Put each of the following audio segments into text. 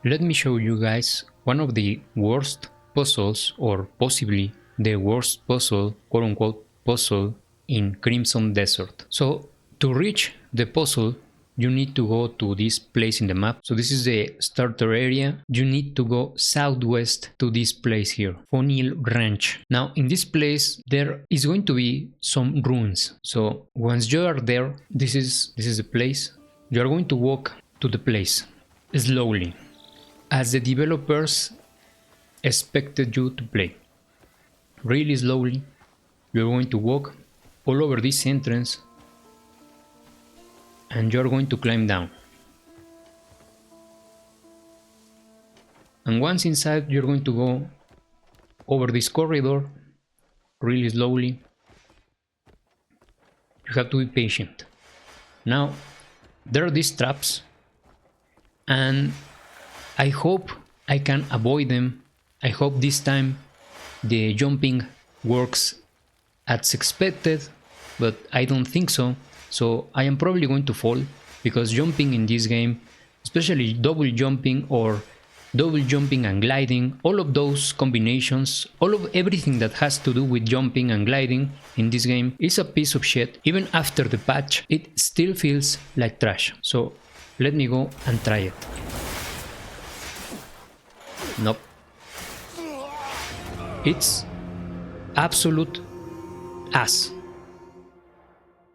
Let me show you guys one of the worst puzzles, or possibly the worst puzzle, quote unquote puzzle, in Crimson Desert. So to reach the puzzle, you need to go to this place in the map. So this is the starter area. You need to go southwest to this place here, Fonil Ranch. Now in this place there is going to be some ruins. So once you are there, this is the place. You are going to walk to the place slowly, as the developers expected you to play. Really slowly. You're going to walk all over this entrance and you're going to climb down. And once inside, you're going to go over this corridor really slowly. You have to be patient. Now, there are these traps, and I hope I can avoid them. I hope this time the jumping works as expected, but I don't think so. So I am probably going to fall, because jumping in this game, especially double jumping or double jumping and gliding, all of those combinations, all of everything that has to do with jumping and gliding in this game is a piece of shit. Even after the patch, it still feels like trash. So let me go and try it. Nope. It's absolute ass.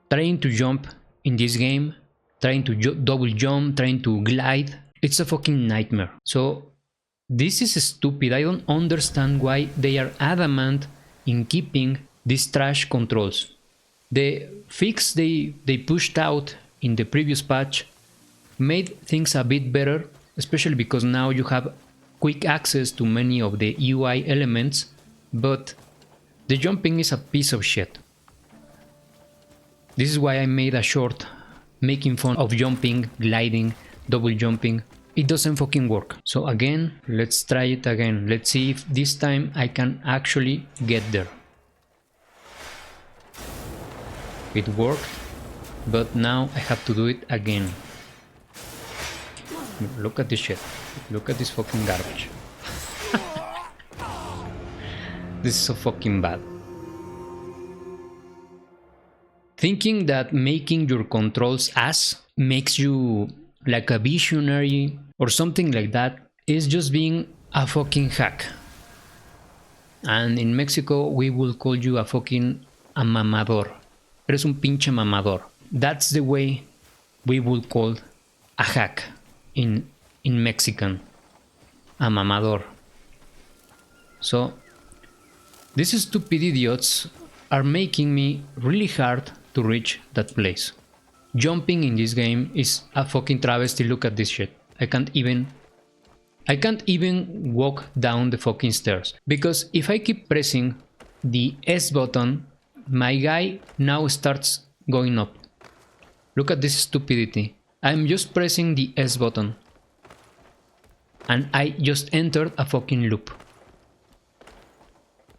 Trying to jump in this game, trying to double jump, trying to glide, it's a fucking nightmare. So this is stupid. I don't understand why they are adamant in keeping these trash controls. The fix they pushed out in the previous patch made things a bit better, especially because now you have quick access to many of the UI elements, but the jumping is a piece of shit. This is why I made a short making fun of jumping, gliding, double jumping. It doesn't fucking work. So again, let's try it again. Let's see if this time I can actually get there. It worked, but now I have to do it again. Look at this shit. Look at this fucking garbage. This is so fucking bad. Thinking that making your controls ass makes you like a visionary or something like that is just being a fucking hack. And in Mexico we will call you a fucking mamador. Eres un pinche mamador. That's the way we will call a hack in Mexican. A mamador. So these stupid idiots are making me really hard to reach that place. Jumping in this game is a fucking travesty. Look at this shit. I can't even walk down the fucking stairs, because if I keep pressing the S button, my guy now starts going up. Look at this stupidity. I'm just pressing the S button and I just entered a fucking loop.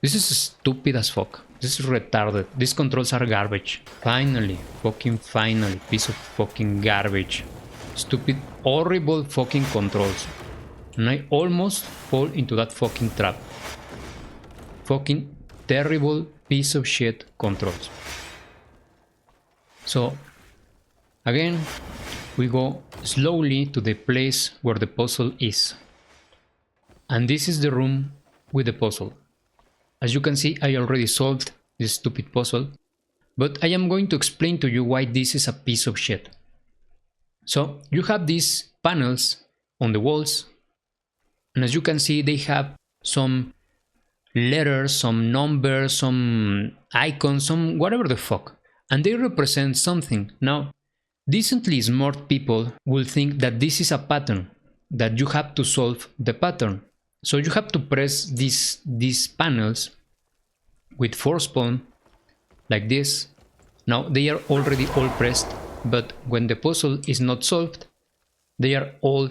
This is stupid as fuck. This is retarded. These controls are garbage. Finally, fucking finally, piece of fucking garbage. Stupid, horrible fucking controls. And I almost fall into that fucking trap. Fucking terrible piece of shit controls. So, again, we go slowly to the place where the puzzle is. And this is the room with the puzzle. As you can see, I already solved this stupid puzzle, but I am going to explain to you why this is a piece of shit. So you have these panels on the walls, and as you can see, they have some letters, some numbers, some icons, some whatever the fuck, and they represent something. Now, decently smart people will think that this is a pattern, that you have to solve the pattern. So you have to press these panels with force spawn like this. Now they are already all pressed, but when the puzzle is not solved, they are all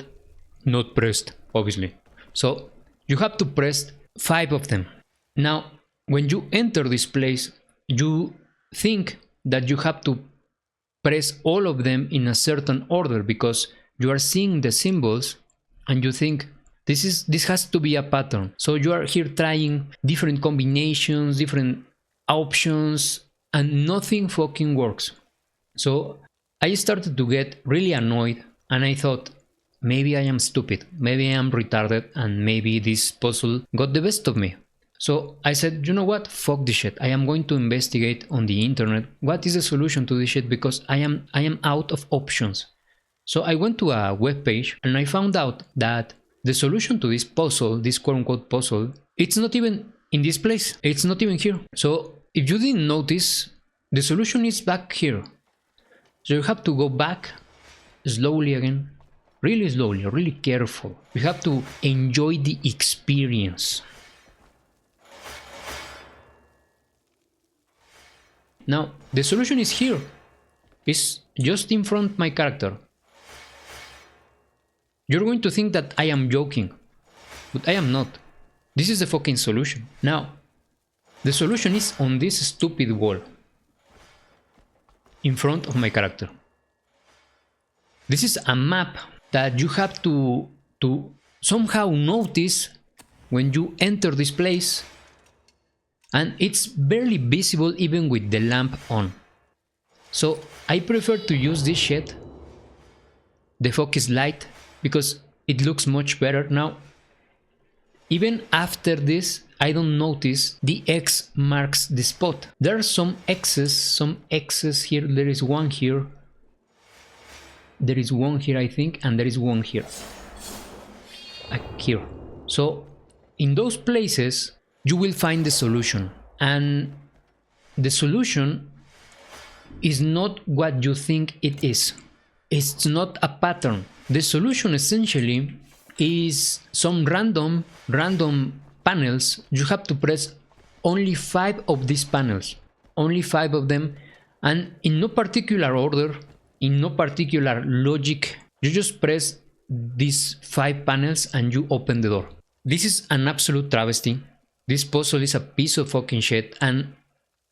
not pressed, obviously. So you have to press 5 of them. Now, when you enter this place, you think that you have to press all of them in a certain order, because you are seeing the symbols and you think this has to be a pattern. So you are here trying different combinations, different options, and nothing fucking works. So I started to get really annoyed, and I thought, maybe I am stupid, maybe I am retarded, and maybe this puzzle got the best of me. So I said, you know what, fuck this shit. I am going to investigate on the internet what is the solution to this shit, because I am out of options. So I went to a web page and I found out that the solution to this puzzle, this quote-unquote puzzle, it's not even in this place. It's not even here. So if you didn't notice, the solution is back here. So you have to go back slowly again, really slowly, really careful. You have to enjoy the experience. Now, the solution is here. It's just in front of my character. You're going to think that I am joking, but I am not. This is the fucking solution. Now, the solution is on this stupid wall in front of my character. This is a map that you have to somehow notice when you enter this place, and it's barely visible even with the lamp on. So I prefer to use this shit, the focus light, because it looks much better. Now, even after this, I don't notice the X marks the spot. There are some X's here. There is one here. There is one here, I think, and there is one here. Here. So in those places, you will find the solution. And the solution is not what you think it is. It's not a pattern. The solution essentially is some random panels. You have to press only 5 of these panels. Only 5 of them. And in no particular order, in no particular logic, you just press these 5 panels and you open the door. This is an absolute travesty. This puzzle is a piece of fucking shit, and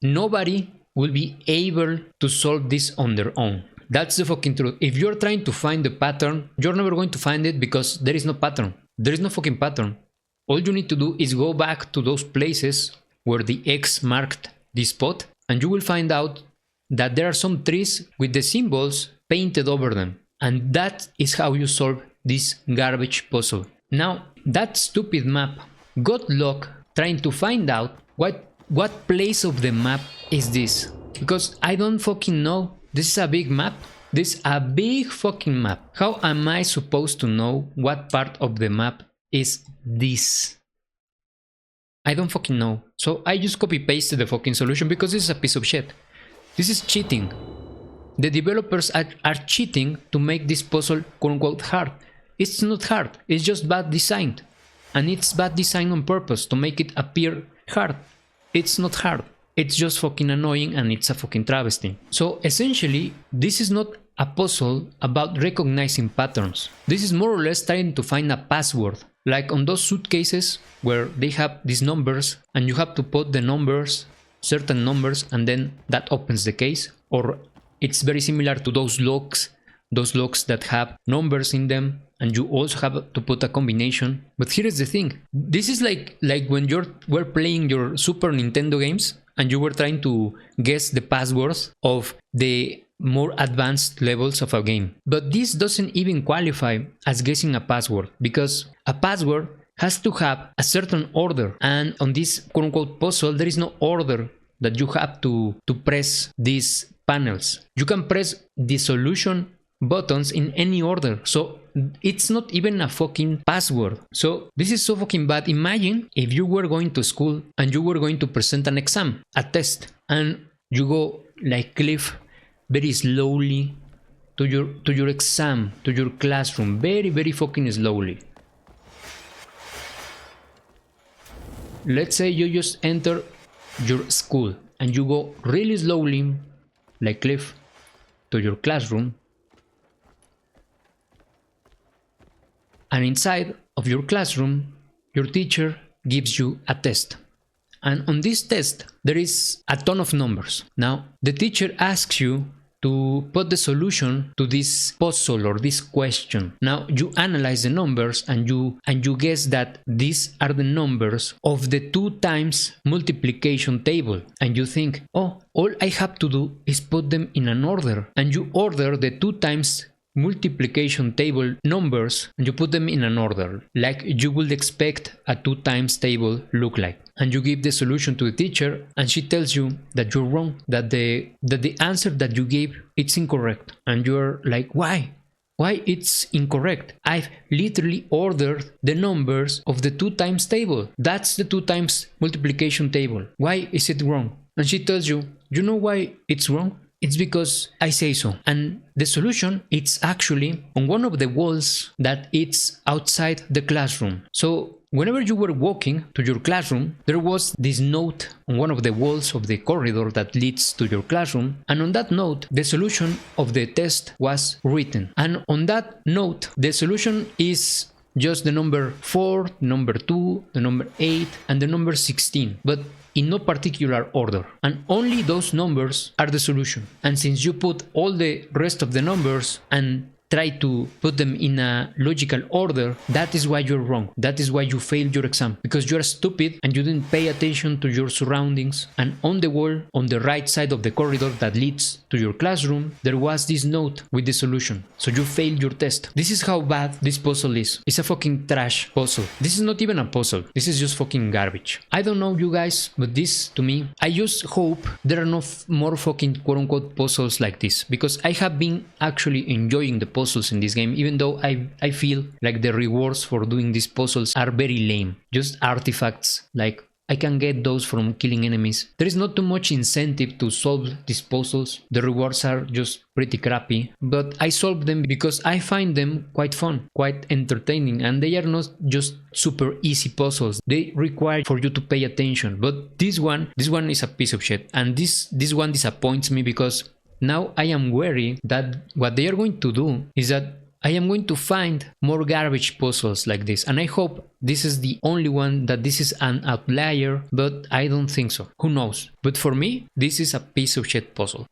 nobody will be able to solve this on their own. That's the fucking truth. If you're trying to find the pattern, you're never going to find it, because there is no pattern. There is no fucking pattern. All you need to do is go back to those places where the X marked the spot, and you will find out that there are some trees with the symbols painted over them. And that is how you solve this garbage puzzle. Now, that stupid map got luck trying to find out what place of the map is this. Because I don't fucking know. This is a big map. This is a big fucking map. How am I supposed to know what part of the map is this? I don't fucking know. So I just copy pasted the fucking solution, because this is a piece of shit. This is cheating. The developers are cheating to make this puzzle quote unquote hard. It's not hard, it's just bad designed. And it's bad design on purpose to make it appear hard. It's not hard. It's just fucking annoying, and it's a fucking travesty. So essentially, this is not a puzzle about recognizing patterns. This is more or less trying to find a password. Like on those suitcases where they have these numbers and you have to put the numbers, certain numbers, and then that opens the case. Or it's very similar to those locks that have numbers in them, and you also have to put a combination. But here is the thing. This is like when were playing your Super Nintendo games and you were trying to guess the passwords of the more advanced levels of a game. But this doesn't even qualify as guessing a password, because a password has to have a certain order, and on this quote-unquote puzzle there is no order that you have to press these panels. You can press the solution buttons in any order, so it's not even a fucking password. So this is so fucking bad. Imagine if you were going to school and you were going to present an exam, a test, and you go like Cliff very slowly to your exam, to your classroom, very fucking slowly. Let's say you just enter your school and you go really slowly like Cliff to your classroom, and inside of your classroom your teacher gives you a test, and on this test there is a ton of numbers. Now the teacher asks you to put the solution to this puzzle or this question. Now you analyze the numbers and you guess that these are the numbers of the 2 times multiplication table, and you think, oh, all I have to do is put them in an order, and you order the 2 times multiplication table numbers and you put them in an order like you would expect a 2 times table look like, and you give the solution to the teacher and she tells you that you're wrong, that the answer that you gave, it's incorrect, and you're like, why it's incorrect? I've literally ordered the numbers of the 2 times table. That's the 2 times multiplication table. Why is it wrong? And she tells you, you know why it's wrong? It's because I say so. And the solution, it's actually on one of the walls that it's outside the classroom. So whenever you were walking to your classroom, there was this note on one of the walls of the corridor that leads to your classroom. And on that note, the solution of the test was written. And on that note, the solution is just the number 4, number 2, the number 8, and the number 16. But in no particular order, and only those numbers are the solution. And since you put all the rest of the numbers and try to put them in a logical order, that is why you're wrong. That is why you failed your exam, because you're stupid and you didn't pay attention to your surroundings. And on the wall, on the right side of the corridor that leads to your classroom, there was this note with the solution. So you failed your test. This is how bad this puzzle is. It's a fucking trash puzzle. This is not even a puzzle. This is just fucking garbage. I don't know you guys, but this, to me, I just hope there are no more fucking quote-unquote puzzles like this, because I have been actually enjoying the puzzles in this game, even though I feel like the rewards for doing these puzzles are very lame. Just artifacts, like I can get those from killing enemies. There is not too much incentive to solve these puzzles. The rewards are just pretty crappy, but I solve them because I find them quite fun, quite entertaining, and they are not just super easy puzzles. They require for you to pay attention. But this one is a piece of shit, and this one disappoints me because now I am wary that what they are going to do is that I am going to find more garbage puzzles like this, and I hope this is the only one, that this is an outlier, but I don't think so. Who knows? But for me, this is a piece of shit puzzle.